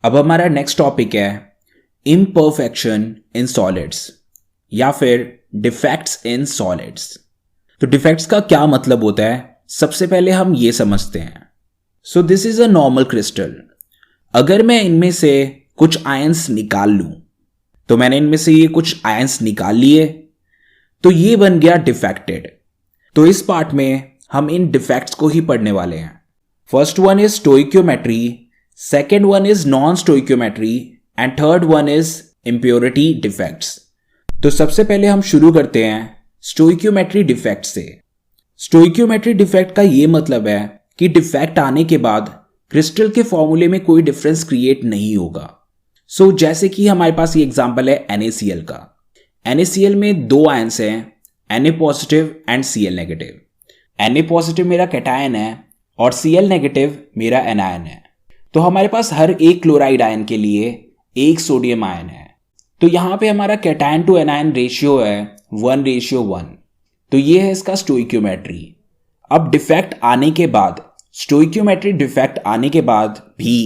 अब हमारा next topic है इम्परफेक्शन इन सॉलिड्स या फिर डिफेक्ट्स इन सॉलिड्स। तो डिफेक्ट्स का क्या मतलब होता है, सबसे पहले हम ये समझते हैं। सो this is a normal crystal. अगर मैं इनमें से कुछ आयंस निकाल लूं, तो मैंने इनमें से ये कुछ आयंस निकाल लिए, तो ये बन गया डिफेक्टेड। तो इस पार्ट में हम इन डिफेक्ट्स को ही पढ़ने वाले हैं। First one is stoichiometry, second one is non stoichiometry and third one is impurity defects. तो सबसे पहले हम शुरू करते हैं स्टोइक्योमेट्री डिफेक्ट से। स्टोइक्योमेट्री डिफेक्ट का यह मतलब है कि डिफेक्ट आने के बाद क्रिस्टल के फॉर्मूले में कोई डिफरेंस क्रिएट नहीं होगा। सो जैसे कि हमारे पास ये एग्जांपल है NaCl का। NaCl में दो आयंस हैं, Na positive and Cl negative. Na positive मेरा कैटायन है और Cl नेगेटिव मेरा एनायन है। तो हमारे पास हर एक क्लोराइड आयन के लिए एक सोडियम आयन है। तो यहां पे हमारा कैटायन टू एनायन रेशियो है 1:1। तो ये है इसका स्टोइक्योमेट्री। अब डिफेक्ट आने के बाद, स्टोइक्योमेट्री डिफेक्ट आने के बाद भी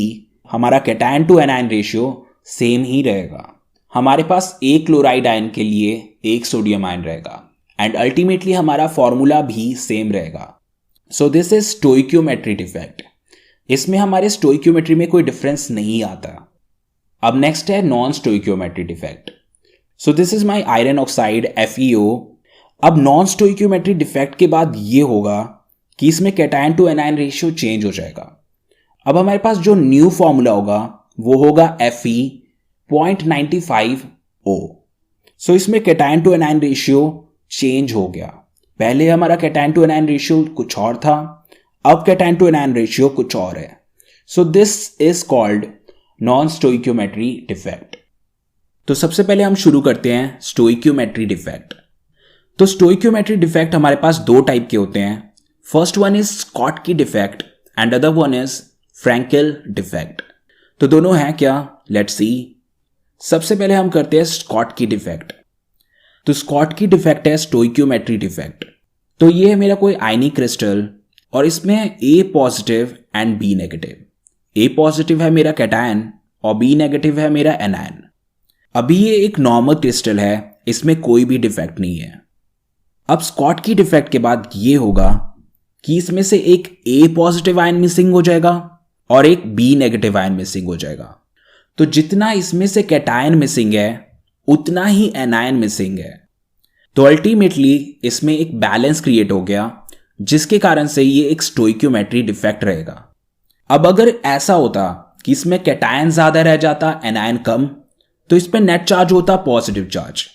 हमारा cation to anion ratio same ही रहेगा। हमारे पास एक क्लोराइड आयन के लिए एक सोडियम आयन रहेगा एंड अल्टीमेटली हमारा फॉर्मूला भी सेम रहेगा। So this is stoichiometry defect. इसमें हमारे स्टोइक्योमेट्री में कोई डिफरेंस नहीं आता। अब नेक्स्ट है non stoichiometry defect. So this is my iron oxide FeO। अब नॉन स्टोइक्योमेट्री डिफेक्ट के बाद ये होगा कि इसमें cation to anion ratio change हो जाएगा। अब हमारे पास जो न्यू फॉर्मूला होगा वो होगा Fe 0.95O। सो इसमें cation to anion ratio change हो गया। पहले हमारा कैटायन टू एनायन रेशियो कुछ और था, अब कैटायन टू एनायन रेशियो कुछ और है। So this is called non stoichiometry defect. तो सबसे पहले हम शुरू करते हैं स्टोइक्योमेट्री डिफेक्ट। तो स्टोइक्योमेट्री डिफेक्ट हमारे पास दो टाइप के होते हैं। First one is Schottky defect and other one is Frenkel defect. तो दोनों हैं क्या, लेट्स सी। सबसे पहले हम करते हैं स्कॉटकी डिफेक्ट। तो स्कॉटकी डिफेक्ट है स्टोइक्योमेट्री डिफेक्ट। तो ये है मेरा कोई आयनिक क्रिस्टल और इसमें A positive and B negative. A positive है मेरा कैटायन और B नेगेटिव है मेरा एनायन। अभी ये एक नॉर्मल क्रिस्टल है, इसमें कोई भी डिफेक्ट नहीं है। अब स्कॉटकी डिफेक्ट के बाद ये होगा कि इसमें से एक A पॉजिटिव आयन मिसिंग हो जाएगा और एक B नेगेटिव आयन मिसिंग हो जाएगा। तो जितना इसमें से कैटायन मिसिंग है उतना ही एनायन मिसिंग है। तो अल्टीमेटली इसमें एक बैलेंस क्रिएट हो गया, जिसके कारण से ये एक स्टोइक्योमेट्री डिफेक्ट रहेगा। अब अगर ऐसा होता कि इसमें कैटायन ज्यादा रह जाता, एनायन कम, तो इस पे नेट चार्ज होता पॉजिटिव चार्ज।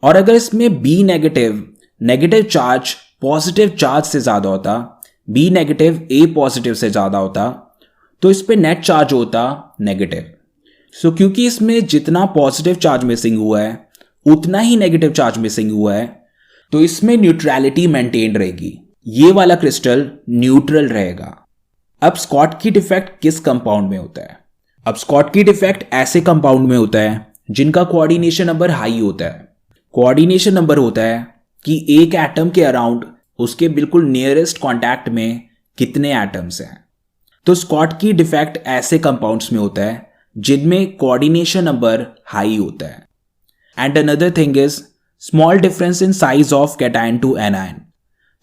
और अगर इसमें B negative charge positive charge से ज्यादा होता, B नेगेटिव A पॉजिटिव से ज्यादा होता, तो इस पे नेट चार्ज होता नेगेटिव। सो क्योंकि इसमें जितना पॉजिटिव चार्ज मिसिंग हुआ है उतना ही नेगेटिव चार्ज मिसिंग हुआ है, तो इसमें न्यूट्रलिटी मेंटेन रहेगी। ये वाला क्रिस्टल न्यूट्रल रहेगा। अब स्कॉटकी डिफेक्ट किस कंपाउंड में होता है? अब स्कॉटकी डिफेक्ट ऐसे कंपाउंड में होता है जिनका कोऑर्डिनेशन नंबर हाई होता है। कोऑर्डिनेशन नंबर होता है कि एक एटम के अराउंड उसके बिल्कुल नियरेस्ट कॉन्टैक्ट में कितने एटम्स हैं। तो स्कॉटकी डिफेक्ट ऐसे कंपाउंड्स में होता है जिनमें कोऑर्डिनेशन नंबर हाई होता है। And another thing is small difference in size of cation to anion.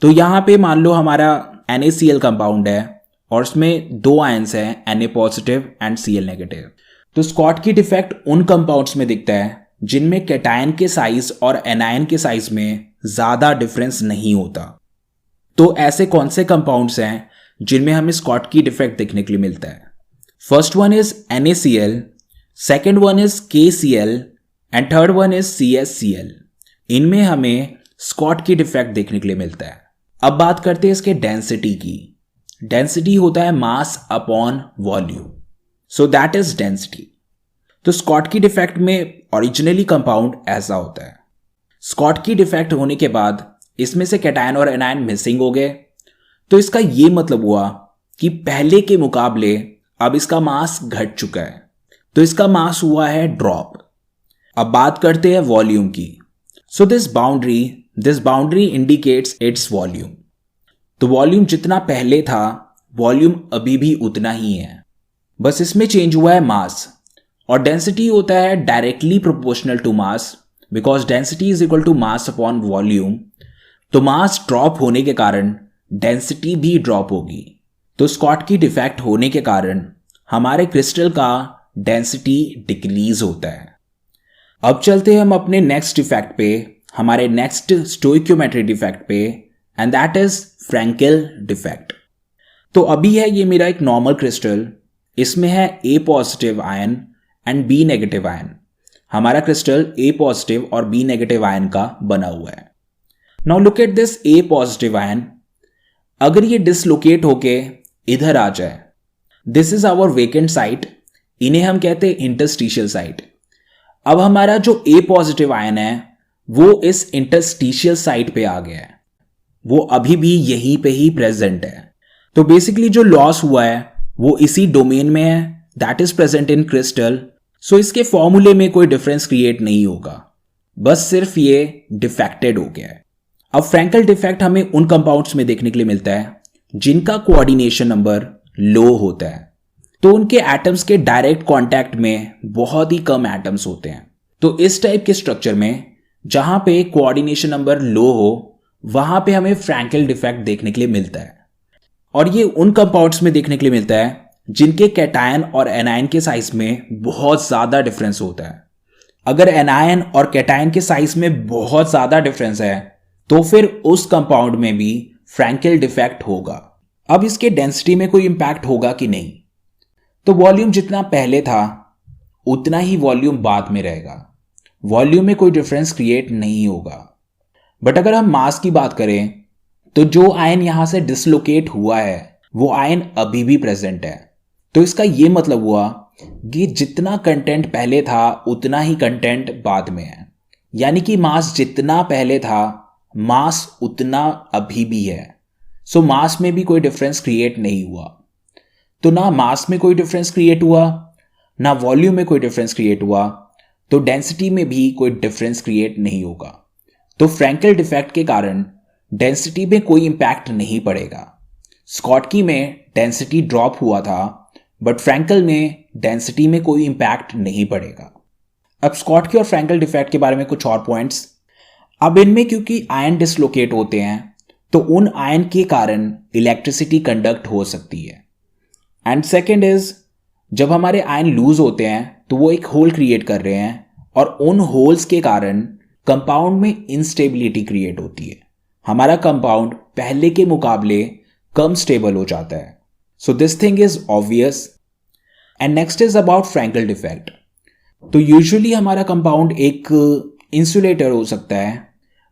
तो यहां पे मान लो हमारा NaCl कंपाउंड है और उसमें दो आयंस हैं, Na positive and Cl negative. तो स्कॉटकी डिफेक्ट उन कंपाउंड्स में दिखता है जिनमें कैटायन के साइज और एनायन के साइज में ज्यादा डिफरेंस नहीं होता। तो ऐसे कौन से कंपाउंड्स हैं जिनमें हमें स्कॉटकी डिफेक्ट देखने के लिए मिलता है? First one is NaCl, second one is KCl and third one is CsCl। इनमें हमें स्कॉटकी डिफेक्ट देखने के लिए मिलता है। अब बात करते हैं इसके डेंसिटी की। डेंसिटी होता है मास upon volume, so that is density. तो स्कॉटकी डिफेक्ट में ओरिजिनली कंपाउंड ऐसा होता है। स्कॉटकी डिफेक्ट होने के बाद इसमें से कैटायन और एनायन मिसिंग हो गए, तो इसका यह मतलब हुआ कि पहले के मुकाबले अब इसका मास घट चुका है, तो इसका मास हुआ है ड्रॉप। अब बात करते हैं वॉल्यूम की। So this boundary indicates its volume. तो वॉल्यूम जितना पहले था, वॉल्यूम अभी भी उतना ही है। बस इसमें चेंज हुआ है मास, और डेंसिटी होता है directly proportional to mass, because density is equal to mass upon volume. तो मास ड्रॉप होने के कारण डेंसिटी भी ड्रॉप होगी। तो स्कॉटकी डिफेक्ट होने के कारण हमारे क्रिस्टल का डेंसिटी डिक्रीज होता है। अब चलते हैं हम अपने नेक्स्ट डिफेक्ट पे, हमारे नेक्स्ट स्टोइकियोमेट्री डिफेक्ट पे, and that is Frenkel defect. तो अभी है ये मेरा एक नॉर्मल क्रिस्टल, इसमें है A positive ion and B negative ion. हमारा क्रिस्टल ए पॉजिटिव और बी नेगेटिव आयन का बना हुआ है। Now look at this A positive ion. अगर ये डिसलोकेट होके इधर आ जाए, this is our vacant site, इन्हें हम कहते हैं इंटरस्टिशियल साइट। अब हमारा जो ए पॉजिटिव आयन है वो इस इंटरस्टिशियल साइट पे आ गया है, वो अभी भी यहीं पे ही प्रेजेंट है। तो बेसिकली जो लॉस हुआ है वो इसी डोमेन में है, that is present in crystal. So इसके फॉर्मूले में कोई डिफरेंस क्रिएट नहीं होगा, बस सिर्फ ये डिफेक्टेड हो गया है। अब फ्रैंकल डिफेक्ट हमें उन कंपाउंड्स में देखने के लिए मिलता है जिनका कोऑर्डिनेशन नंबर लो होता है। तो उनके एटम्स के डायरेक्ट कांटेक्ट में बहुत ही कम एटम्स होते हैं। तो इस टाइप के स्ट्रक्चर में जहां पे कोऑर्डिनेशन नंबर लो हो, वहां पे हमें फ्रैंकल डिफेक्ट देखने के लिए मिलता है। और ये उन कंपाउंड्स में देखने के लिए मिलता है जिनके कैटायन और एनायन के साइज में बहुत ज्यादा डिफरेंस होता है। अगर एनायन और कैटायन के साइज में बहुत ज्यादा डिफरेंस है तो फिर उस कंपाउंड में भी फ्रैंकल डिफेक्ट होगा। अब इसके डेंसिटी में कोई इंपैक्ट होगा कि नहीं? तो वॉल्यूम जितना पहले था उतना ही वॉल्यूम बाद में रहेगा, वॉल्यूम में कोई डिफरेंस क्रिएट नहीं होगा। बट अगर हम मास की बात करें तो जो आयन यहां से डिसलोकेट हुआ है वो आयन अभी भी प्रेजेंट है। तो इसका ये मतलब हुआ कि जितना कंटेंट पहले था उतना ही कंटेंट बाद में है, यानी कि मास जितना पहले था मास उतना अभी भी है। सो मास में भी कोई डिफरेंस क्रिएट नहीं हुआ। तो ना मास में कोई डिफरेंस क्रिएट हुआ, ना वॉल्यूम में कोई डिफरेंस क्रिएट हुआ, तो डेंसिटी में भी कोई डिफरेंस क्रिएट नहीं होगा। तो फ्रैंकल डिफेक्ट के कारण डेंसिटी में कोई इंपैक्ट नहीं पड़ेगा। स्कॉटकी में डेंसिटी ड्रॉप हुआ था, बट फ्रैंकल में डेंसिटी में कोई इंपैक्ट नहीं पड़ेगा। अब स्कॉटकी और फ्रैंकल डिफेक्ट के बारे में कुछ और पॉइंट्स। अब इनमें क्योंकि आयन डिसलोकेट होते हैं तो उन आयन के कारण इलेक्ट्रिसिटी कंडक्ट हो सकती है। एंड सेकेंड इज, जब हमारे आयन लूज होते हैं तो वो एक होल क्रिएट कर रहे हैं, और उन होल्स के कारण कंपाउंड में इंस्टेबिलिटी क्रिएट होती है। हमारा कंपाउंड पहले के मुकाबले कम स्टेबल हो जाता है। So this thing is obvious. And next is about Frenkel defect. तो यूजुअली हमारा कंपाउंड एक इंसुलेटर हो सकता है,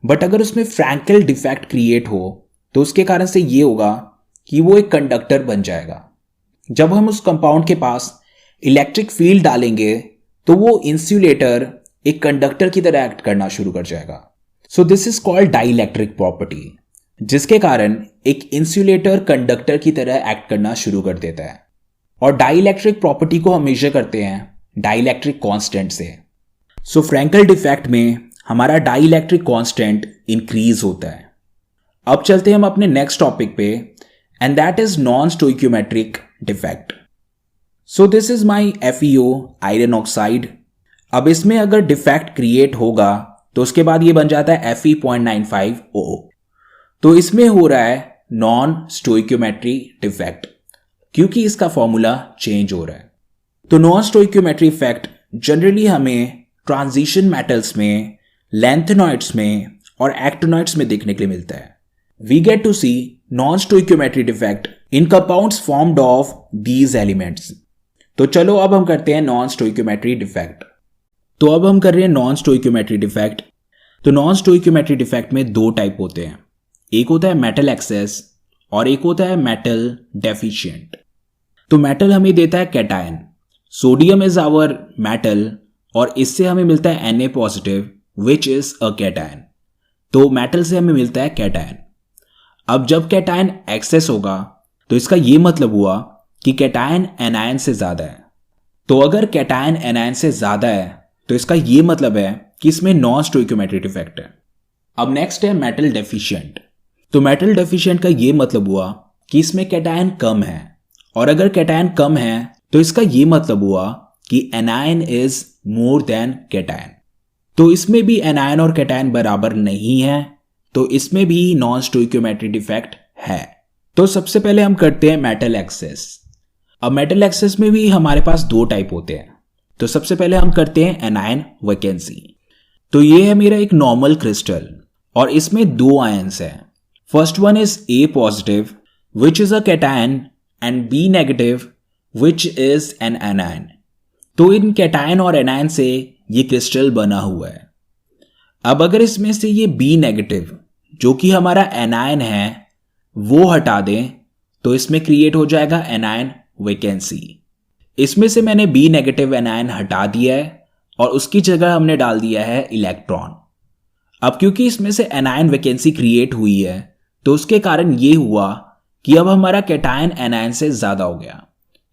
बट अगर उसमें फ्रैंकल डिफेक्ट क्रिएट हो तो उसके कारण से ये होगा कि वो एक कंडक्टर बन जाएगा। जब हम उस कंपाउंड के पास इलेक्ट्रिक फील्ड डालेंगे तो वो इंसुलेटर एक कंडक्टर की तरह एक्ट करना शुरू कर जाएगा। सो this is called dielectric property, जिसके कारण एक इंसुलेटर कंडक्टर की तरह एक्ट करना शुरू कर देता है। और डाइइलेक्ट्रिक प्रॉपर्टी को हम मेजर करते हैं डाइइलेक्ट्रिक कांस्टेंट से। सो फ्रैंकल डिफेक्ट में हमारा डाइइलेक्ट्रिक कांस्टेंट इंक्रीज होता है। अब चलते हैं हम अपने नेक्स्ट टॉपिक पे, and that is non stoichiometric defect. So this is my FeO iron oxide. अब इसमें अगर डिफेक्ट क्रिएट होगा तो उसके बाद ये बन जाता है Fe.95O। तो इसमें हो रहा है नॉन स्टोइकियोमेट्री डिफेक्ट, क्योंकि इसका फॉर्मूला चेंज हो रहा है। तो नॉन स्टोइकियोमेट्री इफेक्ट जनरली हमें ट्रांजिशन मेटल्स में, लैंथेनॉइड्स में और एक्टिनॉइड्स में देखने के लिए मिलता है। We get to see non stoichiometry defect in compounds formed of these elements. तो चलो अब हम करते हैं नॉन स्टोइकियोमेट्री डिफेक्ट। तो अब हम कर रहे हैं नॉन स्टोइकियोमेट्री डिफेक्ट। तो नॉन स्टोइकियोमेट्री डिफेक्ट में दो टाइप होते हैं, एक होता है मेटल एक्सेस और एक होता है मेटल डेफिशिएंट। तो मेटल हमें देता है cation, sodium is our metal, और इससे हमें मिलता है Na positive which is a cation. तो मेटल से हमें मिलता है कैटायन। अब जब कैटायन एक्सेस होगा तो इसका यह मतलब हुआ कि कैटायन एनायन से ज्यादा है। तो अगर कैटायन एनायन से ज्यादा है तो इसका यह मतलब है कि इसमें नॉन स्टोइकियोमेट्री डिफेक्ट है। अब नेक्स्ट है मेटल डेफिशिएंट। तो मेटल डेफिशिएंट का यह मतलब हुआ कि इसमें कैटायन कम है, और अगर कैटायन कम है तो इसका ये मतलब हुआ कि anion is more than cation. तो इसमें भी एनायन और कैटायन बराबर नहीं है, तो इसमें भी नॉन स्टोइकियोमेट्रिक डिफेक्ट है। तो सबसे पहले हम करते हैं मेटल एक्सेस। अब मेटल एक्सेस में भी हमारे पास दो टाइप होते हैं। तो सबसे पहले हम करते हैं एनायन वैकेंसी। तो ये है मेरा एक नॉर्मल क्रिस्टल और इसमें दो आयंस हैं। First one is A positive which is a cation and B negative which is an anion. तो इन कैटायन और एनायन से ये क्रिस्टल बना हुआ है। अब अगर इसमें से ये B नेगेटिव जो कि हमारा एनायन है वो हटा दें तो इसमें क्रिएट हो जाएगा एनायन वैकेंसी। इसमें से मैंने B नेगेटिव एनायन हटा दिया है और उसकी जगह हमने डाल दिया है इलेक्ट्रॉन। अब क्योंकि इसमें से एनायन वैकेंसी क्रिएट हुई है तो उसके कारण ये हुआ कि अब हमारा कैटायन एनायन से ज्यादा हो गया,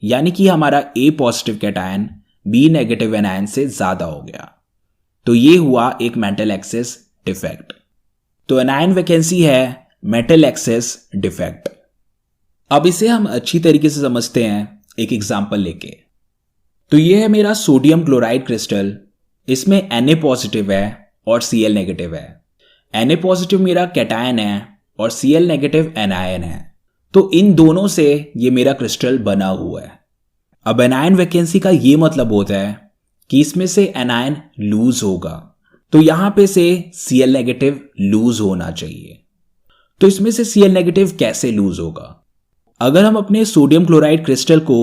यानी कि हमारा A positive cation B negative anion से ज्यादा हो गया। तो ये हुआ एक मेटल एक्सेस डिफेक्ट। तो एनायन वैकेंसी है मेटल एक्सेस डिफेक्ट। अब इसे हम अच्छी तरीके से समझते हैं एक एग्जांपल लेके। तो ये है मेरा सोडियम क्लोराइड क्रिस्टल। इसमें Na पॉजिटिव है और Cl नेगेटिव है। Na पॉजिटिव मेरा कैटायन है और Cl नेगेटिव एनायन है। तो इन दोनों से ये मेरा क्रिस्टल बना हुआ है। अब एनायन वैकेंसी का ये मतलब होता है कि इसमें से एनायन लूज होगा, तो यहां पे से Cl नेगेटिव लूज होना चाहिए। तो इसमें से Cl नेगेटिव कैसे लूज होगा? अगर हम अपने सोडियम क्लोराइड क्रिस्टल को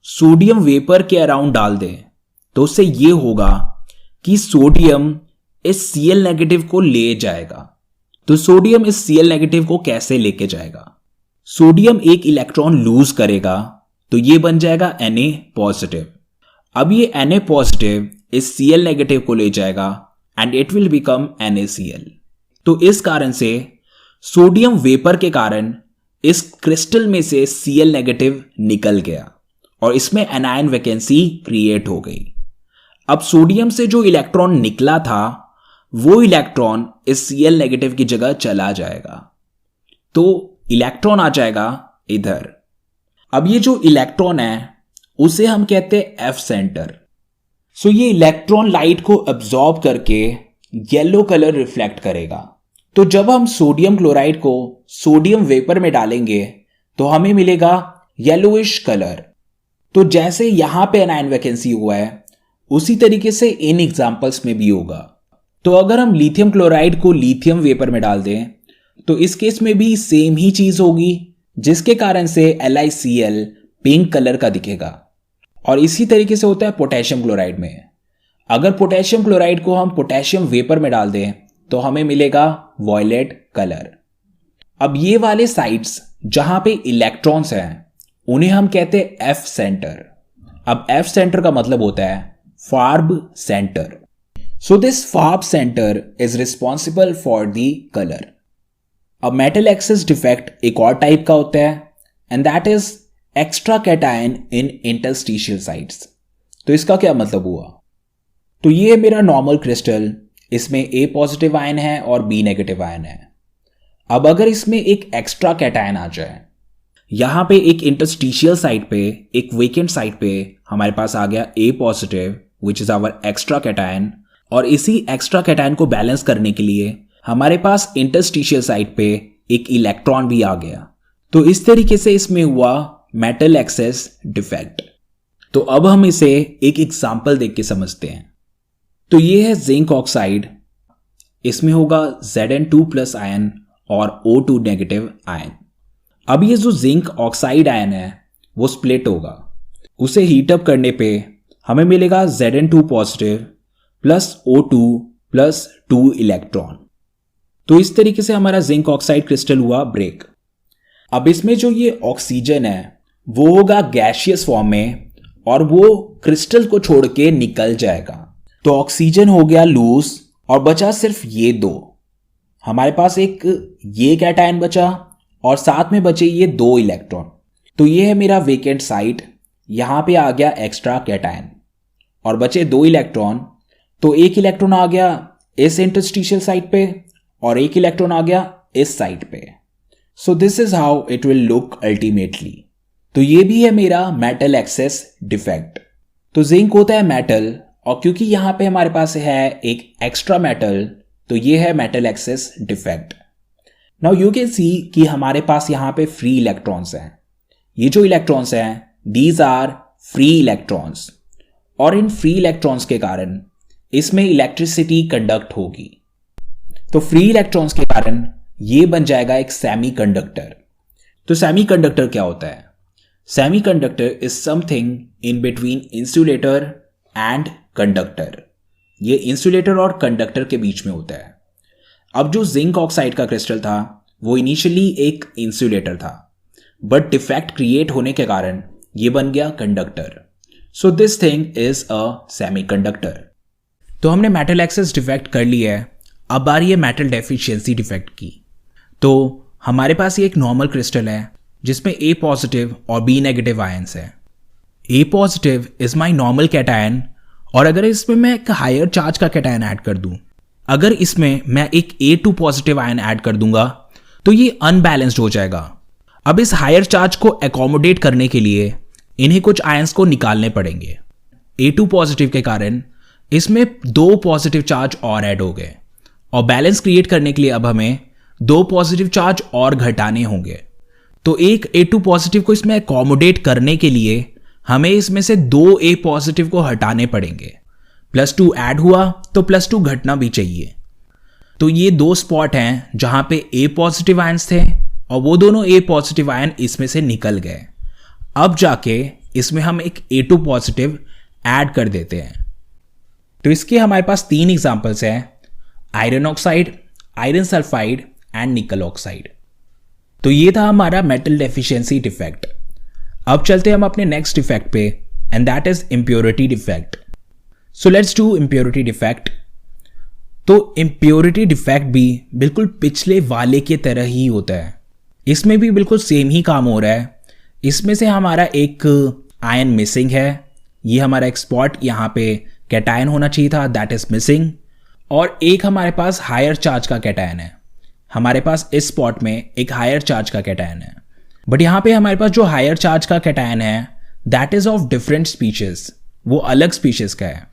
सोडियम वेपर के अराउंड डाल दें तो उससे ये होगा कि सोडियम इस Cl नेगेटिव को ले जाएगा। तो सोडियम इस Cl नेगेटिव को कैसे लेके जाएगा? सोडियम एक इलेक्ट्रॉन लूज करेगा तो ये बन जाएगा Na पॉजिटिव। अब ये Na पॉजिटिव इस Cl नेगेटिव को ले जाएगा and it will become NaCl। तो इस कारण से सोडियम वेपर के कारण इस क्रिस्टल में से Cl नेगेटिव निकल गया और इसमें एनायन वैकेंसी क्रिएट हो गई। अब सोडियम से जो इलेक्ट्रॉन निकला था वो इलेक्ट्रॉन इस Cl नेगेटिव की जगह चला जाएगा, तो इलेक्ट्रॉन आ जाएगा इधर। अब ये जो इलेक्ट्रॉन है उसे हम कहते हैं F सेंटर। सो ये इलेक्ट्रॉन लाइट को अब्सॉर्ब करके येलो कलर रिफ्लेक्ट करेगा। तो जब हम सोडियम क्लोराइड को सोडियम वेपर में डालेंगे तो हमें मिलेगा येलोइश कलर। तो जैसे यहां पे एनायन वैकेंसी हुआ है उसी तरीके से इन एग्जांपल्स में भी होगा। तो अगर हम लिथियम क्लोराइड को लिथियम वेपर में डाल दें तो इस केस में भी सेम ही चीज होगी, जिसके कारण से LiCl पिंक कलर का दिखेगा। और इसी तरीके से होता है पोटेशियम क्लोराइड में। अगर पोटेशियम क्लोराइड को हम पोटेशियम वेपर में डाल दें तो हमें मिलेगा वॉयलेट कलर। अब ये वाले साइट्स जहां पे इलेक्ट्रॉन्स हैं उन्हें हम कहते हैं F सेंटर। अब F सेंटर का मतलब होता है Farbe center. So this Farbe center is responsible for the colour. अब मेटल एक्सेस डिफेक्ट एक और टाइप का होता है and that is extra cation in interstitial sites. तो इसका क्या मतलब हुआ? तो ये मेरा नॉर्मल क्रिस्टल, इसमें A पॉजिटिव आयन है और B नेगेटिव आयन है। अब अगर इसमें एक एक्स्ट्रा कैटायन आ जाए, यहां पे एक इंटरस्टिशियल साइट पे, एक वेकेंट साइट पे हमारे पास आ गया A positive which is hour extra cation, और इसी एक्स्ट्रा कैटायन को बैलेंस करने के लिए हमारे पास इंटरस्टिशियल साइट पे एक इलेक्ट्रॉन भी आ गया। तो इस तरीके से इसमें हुआ मेटल एक्सेस डिफेक्ट। तो अब हम इसे एक एग्जांपल देख के समझते हैं। तो ये है जिंक ऑक्साइड। इसमें होगा Zn2+ आयन और O2 नेगेटिव आयन। अब ये जो जिंक ऑक्साइड आयन है वो स्प्लिट होगा। उसे हीटअप करने पे हमें मिलेगा Zn2 positive plus O2 plus 2 electron. तो इस तरीके से हमारा जिंक ऑक्साइड क्रिस्टल हुआ ब्रेक। अब इसमें जो ये ऑक्सीजन है वो होगा गैशियस फॉर्म में और वो क्रिस्टल को छोड़ के निकल जाएगा। तो ऑक्सीजन हो गया लूज और बचा सिर्फ ये दो। हमारे पास एक ये कैटायन बचा और साथ में बचे ये 2 इलेक्ट्रॉन। तो ये है मेरा वेकेंट साइट। यहां पे आ गया एक्स्ट्रा कैटायन और बचे 2 इलेक्ट्रॉन। तो एक इलेक्ट्रॉन आ गया इस इंटरस्टिशियल साइट पे और एक इलेक्ट्रॉन आ गया इस साइट पे। सो this is how it will look ultimately. तो तो ये भी है मेरा मेटल एक्सेस डिफेक्ट। तो जिंक होता है मेटल, और क्योंकि यहां पे हमारे पास है एक एक्स्ट्रा मेटल, तो ये है metal excess defect. Now you can see कि हमारे पास यहां पे फ्री इलेक्ट्रॉन्स हैं। ये जो इलेक्ट्रॉन्स हैं दीज आर फ्री इलेक्ट्रॉन्स, और इन फ्री इलेक्ट्रॉन्स के कारण इसमें इलेक्ट्रिसिटी कंडक्ट होगी। तो फ्री इलेक्ट्रॉन्स के कारण ये बन जाएगा एक सेमीकंडक्टर। तो सेमीकंडक्टर क्या होता है? Semiconductor is something in between insulator and conductor. ये इंसुलेटर और कंडक्टर के बीच में होता है। अब जो जिंक ऑक्साइड का क्रिस्टल था वो इनिशियली एक इंसुलेटर था, बट डिफेक्ट क्रिएट होने के कारण ये बन गया conductor. So this thing is a semiconductor. तो हमने मेटल एक्सेस डिफेक्ट कर लिया है, अब बारी है मेटल डेफिशिएंसी डिफेक्ट की। तो हमारे पास ये एक नॉर्मल क्रिस्टल है जिसमें A पॉजिटिव और B नेगेटिव आयंस है। A positive is my normal cation, और अगर इसमें मैं एक हायर चार्ज का कैटायन ऐड कर दूं, अगर इसमें मैं एक A2 पॉजिटिव आयन ऐड कर दूंगा तो ये अनबैलेंस्ड हो जाएगा। अब इस हायर चार्ज को एकोमोडेट करने के लिए इन्हें कुछ आयंस को निकालने पड़ेंगे। A2 पॉजिटिव के कारण इसमें 2 पॉजिटिव चार्ज और ऐड हो गए, और बैलेंस क्रिएट करने के लिए अब हमें 2 पॉजिटिव चार्ज और घटाने होंगे। तो एक A2 पॉजिटिव को इसमें एकोमोडेट करने के लिए हमें इसमें से 2 A पॉजिटिव को हटाने पड़ेंगे। +2 ऐड हुआ तो +2 घटना भी चाहिए। तो ये 2 स्पॉट हैं जहां पे A पॉजिटिव आयंस थे, और वो दोनों A पॉजिटिव आयन इसमें से निकल गए। अब जाके इसमें हम एक A2 पॉजिटिव ऐड कर देते हैं। तो इसके हमारे पास 3 एग्जांपल्स हैं, iron oxide, iron sulphide and निकल ऑक्साइड। तो ये था हमारा मेटल डेफिशिएंसी डिफेक्ट। अब चलते हैं हम अपने नेक्स्ट डिफेक्ट पे, and that is impurity defect. So let's do impurity defect. तो इम्प्योरिटी डिफेक्ट भी बिल्कुल पिछले वाले की तरह ही होता है। इसमें भी बिल्कुल सेम ही काम हो रहा है। इसमें से हमारा एक आयन मिसिंग है, ये हमारा एक स्पॉट यहाँ पे कैटायन होना चाहिए था, दैट इज मिसिंग। और एक हमारे पास हायर चार्ज का कैटायन है, हमारे पास इस स्पॉट में एक हायर चार्ज का कैटायन है, बट यहाँ पे हमारे पास जो हायर चार्ज का कैटायन है that is of different species, वो अलग स्पीशीज का है।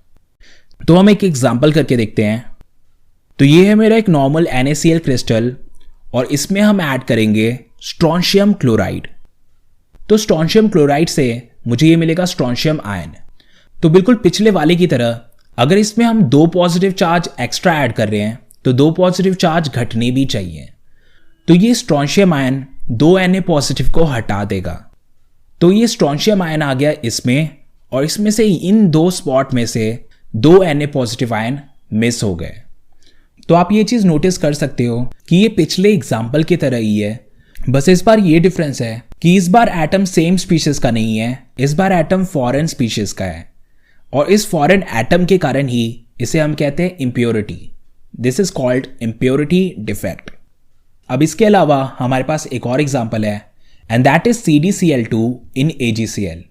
तो हम एक एग्जांपल करके देखते हैं। तो ये है मेरा एक नॉर्मल NaCl क्रिस्टल, और इसमें हम ऐड करेंगे स्ट्रोंशियम क्लोराइड। तो स्ट्रोंशियम क्लोराइड से मुझे ये मिलेगा स्ट्रोंशियम आयन। तो बिल्कुल पिछले वाले की तरह अगर इसमें हम 2 पॉजिटिव चार्ज एक्स्ट्रा ऐड कर रहे हैं तो 2 पॉजिटिव चार्ज घटने भी चाहिए। तो ये स्ट्रोंशियम आयन 2 Na पॉजिटिव को हटा देगा। तो ये स्ट्रोंशियम आयन आ गया इसमें, और इसमें से इन 2 स्पॉट में से 2 Na पॉजिटिव आयन मिस हो गए। तो आप ये चीज नोटिस कर सकते हो कि ये पिछले एग्जाम्पल की तरह ही है, बस इस बार ये डिफरेंस है कि इस बार एटम सेम स्पीशीज का नहीं है, इस बार एटम फॉरेन स्पीशीज का है, और इस फॉरेन एटम के कारण ही इसे हम कहते हैं impurity. This is called impurity defect. अब इसके अलावा हमारे पास एक और एग्जाम्पल है, and that is CdCl2 in AgCl।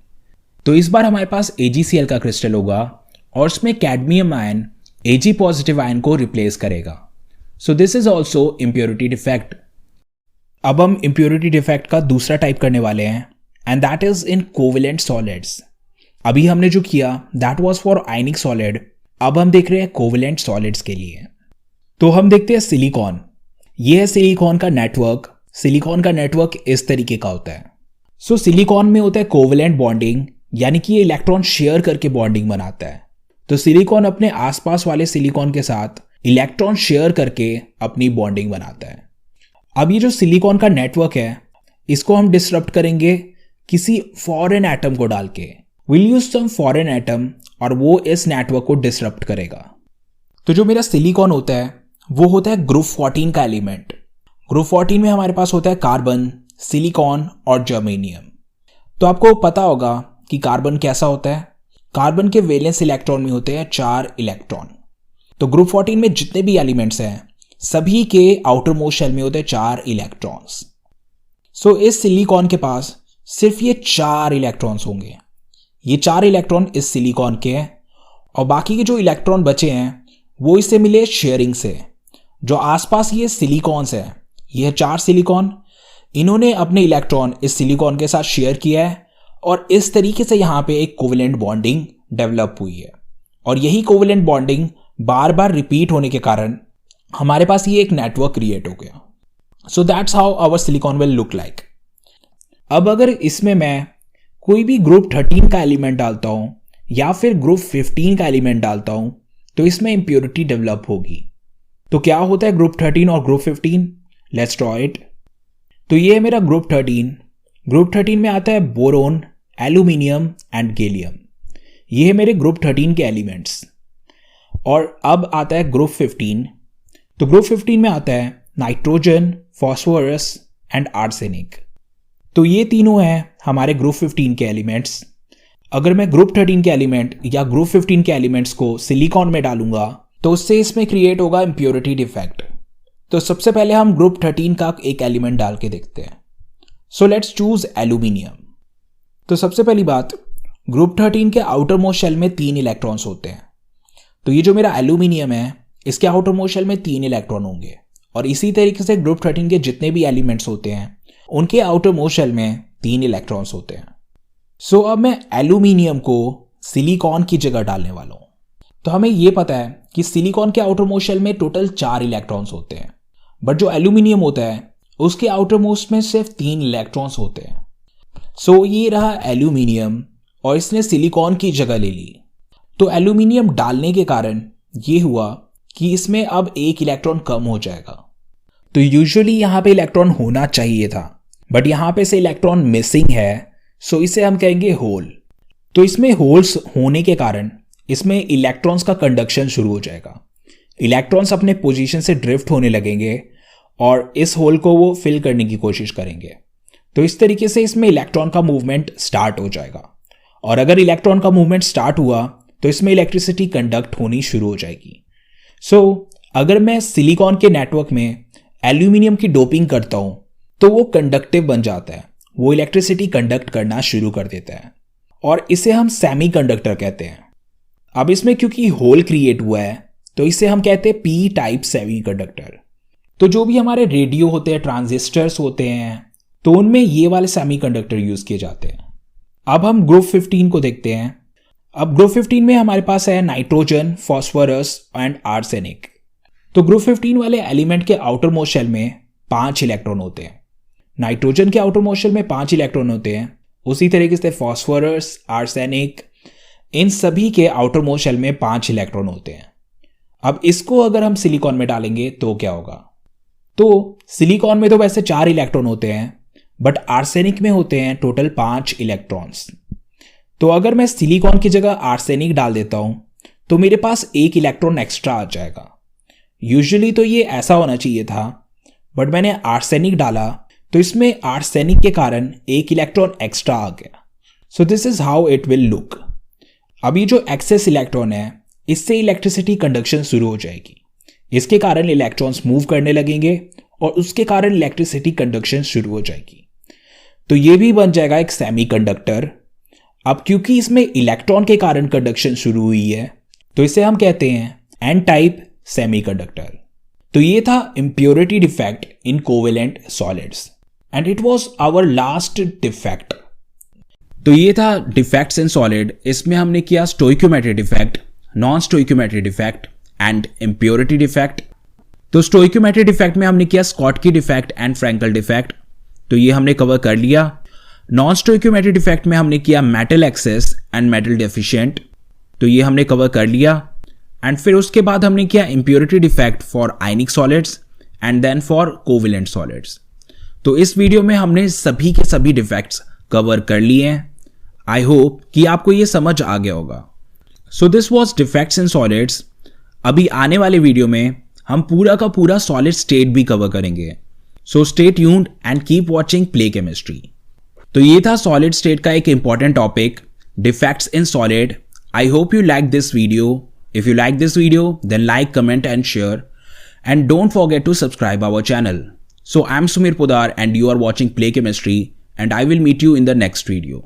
तो इस बार हमारे पास AgCl का क्रिस्टल होगा, और उसमें cadmium ion Ag positive ion को रिप्लेस करेगा। सो this is also impurity defect. अब हम इम्प्योरिटी डिफेक्ट का दूसरा टाइप करने वाले हैं, and that is in covalent solids. अभी हमने जो किया that was for ionic solid, अब हम देख रहे हैं कोवेलेंट सॉलिड्स के लिए। तो हम देखते हैं सिलिकॉन। ये है सिलिकॉन का नेटवर्क। सिलिकॉन का नेटवर्क इस तरीके का होता है। सो सिलिकॉन में होता है कोवेलेंट बॉन्डिंग, यानी कि ये इलेक्ट्रॉन शेयर करके बॉन्डिंग बनाता है। तो सिलिकॉन अपने आसपास वाले सिलिकॉन के साथ इलेक्ट्रॉन शेयर करके अपनी बॉन्डिंग बनाता है। अब ये जो सिलिकॉन का नेटवर्क है इसको हम डिसरप्ट करेंगे किसी फॉरेन एटम को डाल के। Will use some foreign atom, और वो इस नेटवर्क को डिसरप्ट करेगा। तो जो मेरा सिलिकॉन होता है वो होता है ग्रुप 14 का एलिमेंट। ग्रुप 14 में हमारे पास होता है कार्बन, सिलिकॉन और जर्मेनियम। तो आपको पता होगा कि कार्बन कैसा होता है। कार्बन के वैलेंस इलेक्ट्रॉन में होते हैं 4 इलेक्ट्रॉन। तो ग्रुप 14 में जितने भी एलिमेंट्स हैं सभी के आउटर मोस्ट शेल में होते हैं 4 इलेक्ट्रॉन्स। सो इस सिलिकॉन के पास सिर्फ ये 4 इलेक्ट्रॉन्स होंगे। ये 4 इलेक्ट्रॉन इस सिलिकॉन के हैं, और बाकी के जो इलेक्ट्रॉन बचे हैं वो इससे मिले शेयरिंग से। जो आसपास ये सिलिकॉन्स है, ये 4 सिलिकॉन, इन्होंने अपने इलेक्ट्रॉन इस सिलिकॉन के साथ शेयर किया है, और इस तरीके से यहाँ पे एक कोवेलेंट बॉन्डिंग डेवलप हुई है और यही कोवेलेंट बॉन्डिंग बार बार रिपीट होने के कारण हमारे पास ये एक नेटवर्क क्रिएट हो गया. So that's how our silicon will look like. अब अगर इसमें मैं कोई भी ग्रुप 13 का एलिमेंट डालता हूं या फिर ग्रुप 15 का एलिमेंट डालता हूं तो इसमें इंप्योरिटी डेवलप होगी. तो क्या होता है ग्रुप 13 और ग्रुप 15? Let's draw it. तो ये है मेरा ग्रुप 13. ग्रुप 13 में आता है बोरोन, एल्यूमिनियम एंड गैलियम. ये है मेरे ग्रुप 13 के एलिमेंट्स. और अब आता है ग्रुप 15. तो ग्रुप 15 में आता है नाइट्रोजन, फॉस्फोरस एंड आर्सेनिक. तो ये तीनों हैं हमारे ग्रुप 15 के एलिमेंट्स. अगर मैं ग्रुप 13 के एलिमेंट या ग्रुप 15 के एलिमेंट्स को सिलिकॉन में डालूंगा तो उससे इसमें क्रिएट होगा इंप्योरिटी डिफेक्ट. तो सबसे पहले हम ग्रुप 13 का एक एलिमेंट डाल के देखते हैं. So let's choose aluminium. तो सबसे पहली बात, ग्रुप 13 के आउटर मोस्ट शेल में 3 इलेक्ट्रॉन्स होते हैं. तो ये जो मेरा एल्यूमिनियम है इसके आउटर मोस्ट शेल में 3 इलेक्ट्रॉन होंगे और इसी तरीके से ग्रुप 13 के जितने भी एलिमेंट्स होते हैं उनके आउटर मोस्ट शेल में 3 इलेक्ट्रॉन्स होते हैं. सो अब मैं एल्यूमिनियम को सिलिकॉन की जगह डालने वाला हूं. तो हमें यह पता है कि सिलिकॉन के आउटर मोस्ट शेल में टोटल 4 इलेक्ट्रॉन्स होते हैं, बट जो एल्यूमिनियम होता है उसके आउटर मोस्ट में सिर्फ 3 इलेक्ट्रॉन्स होते हैं. सो ये रहा एल्यूमिनियम और इसने सिलिकॉन की जगह ले ली. तो एल्यूमिनियम डालने के कारण ये हुआ कि इसमें अब 1 इलेक्ट्रॉन कम हो जाएगा. तो यूजुअली यहां पे इलेक्ट्रॉन होना चाहिए था, बट यहां पे से इलेक्ट्रॉन मिसिंग है, सो इसे हम कहेंगे होल. तो इसमें होल्स होने के कारण इसमें इलेक्ट्रॉन्स का कंडक्शन शुरू हो जाएगा. इलेक्ट्रॉन्स अपने पोजीशन से ड्रिफ्ट होने लगेंगे और इस होल को वो फिल करने की कोशिश करेंगे. तो इस तरीके से इसमें इलेक्ट्रॉन का मूवमेंट स्टार्ट हो जाएगा और अगर इलेक्ट्रॉन का मूवमेंट स्टार्ट हुआ तो इसमें इलेक्ट्रिसिटी कंडक्ट होनी शुरू हो जाएगी. सो अगर मैं सिलिकॉन के नेटवर्क में एल्यूमिनियम की डोपिंग करता हूं तो वो कंडक्टिव बन जाता है, वो इलेक्ट्रिसिटी कंडक्ट करना शुरू कर देता है और इसे हम सेमीकंडक्टर कहते हैं. अब इसमें क्योंकि होल क्रिएट हुआ है तो इसे हम कहते हैं पी टाइप सेमीकंडक्टर. तो जो भी हमारे रेडियो होते हैं, ट्रांजिस्टर्स होते हैं, तो उनमें ये वाले सेमीकंडक्टर यूज किए जाते हैं. अब हम ग्रुप 15 को देखते हैं. अब ग्रुप 15 में हमारे पास है नाइट्रोजन, फॉस्फोरस एंड आर्सेनिक. तो ग्रुप 15 वाले एलिमेंट के आउटर मोस्ट शेल में 5 इलेक्ट्रॉन होते हैं. नाइट्रोजन के आउटर मोस्ट शेल में 5 इलेक्ट्रॉन होते हैं. उसी तरीके से फॉस्फोरस, आर्सेनिक, इन सभी के आउटर मोस्ट शेल में 5 इलेक्ट्रॉन होते हैं. अब इसको अगर हम सिलिकॉन में डालेंगे तो क्या होगा? तो सिलिकॉन में तो वैसे 4 इलेक्ट्रॉन होते हैं, बट आर्सेनिक में होते हैं टोटल 5 इलेक्ट्रॉन्स. तो अगर मैं सिलिकॉन की जगह आर्सेनिक डाल देता हूं तो मेरे पास 1 इलेक्ट्रॉन एक्स्ट्रा आ जाएगा. यूजुअली तो ये ऐसा होना चाहिए था, बट मैंने आर्सेनिक डाला तो इसमें आर्सेनिक के कारण 1 इलेक्ट्रॉन एक्स्ट्रा आ गया. सो this is how it will look. अब ये जो एक्सेस इलेक्ट्रॉन है इससे इलेक्ट्रिसिटी कंडक्शन शुरू हो जाएगी. इसके कारण इलेक्ट्रॉन्स मूव करने लगेंगे और उसके कारण इलेक्ट्रिसिटी कंडक्शन शुरू हो जाएगी. तो ये भी बन जाएगा एक सेमीकंडक्टर. अब क्योंकि इसमें इलेक्ट्रॉन के कारण कंडक्शन शुरू हुई है तो इसे हम कहते हैं एन टाइप सेमीकंडक्टर. तो ये था impurity defect in covalent solids and it was our last defect. तो ये था डिफेक्ट्स इन सॉलिड. इसमें हमने किया stoichiometry defect, non stoichiometry defect and impurity defect. तो स्टोइकियोमेट्री डिफेक्ट में हमने किया Schottky defect and Frenkel defect. तो ये हमने कवर कर लिया. नॉन स्टोइकियोमेट्री डिफेक्ट में हमने किया metal access and metal deficient. तो ये हमने कवर कर लिया. एंड फिर उसके बाद हमने किया impurity defect for ionic solids and then for covalent solids. तो इस वीडियो में हमने सभी के सभी डिफेक्ट्स कवर कर लिए हैं. आई होप कि आपको ये समझ आ गया होगा. So this was defects in solids. अभी आने वाले वीडियो में हम पूरा का पूरा सॉलिड स्टेट भी कवर करेंगे. So stay tuned and keep watching play chemistry. तो ये था सॉलिड स्टेट का एक important topic, defects in solid. I hope you like this video. If you like this video, then like, comment and share. And don't forget to subscribe our channel. So I'm Sumir Podar and you are watching Play Chemistry and I will meet you in the next video.